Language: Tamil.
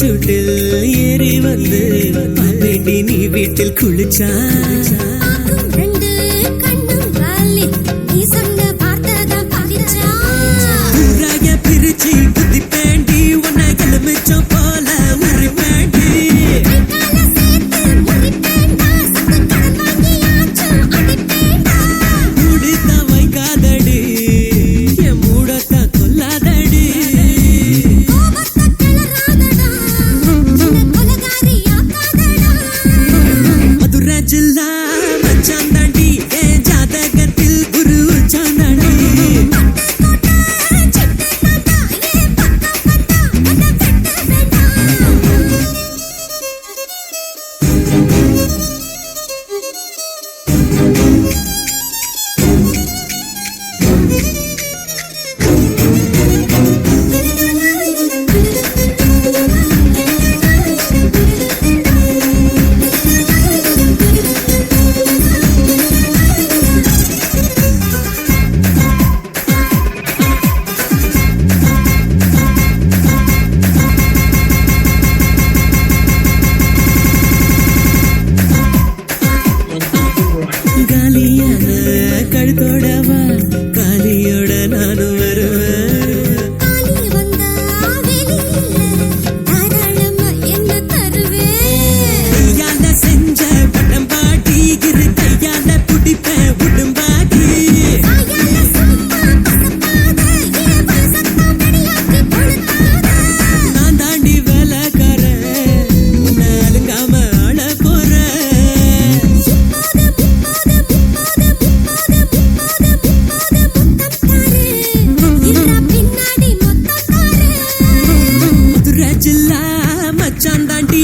சுட்டில் ஏறி வந்து பாப்பேண்டி நீ வீட்டில் குளிச்சா பிரிச்சு புத்தி பேண்டி உன்னை கிளம்பிச்சோம் போல ஒரு பேண்டி மூடித்த வைக்காதடி என் மூடத்த கொல்லாதடி மதுரை ஜில்லா மச்சான் தாண்டி என் ஜாதகத்தில் குரு சாந்தாண்டி கழுத்தோடவா காலியோட நானும் வருவேன் கையால செஞ்ச பட்டம் பாட்டி இரு கையால புடிப்பேன் உடும்பாட்டி நான் தாண்டி வேலைக்காரன் உன்னை அலுங்காம ஆள போறேன் மச்சான் தாண்டி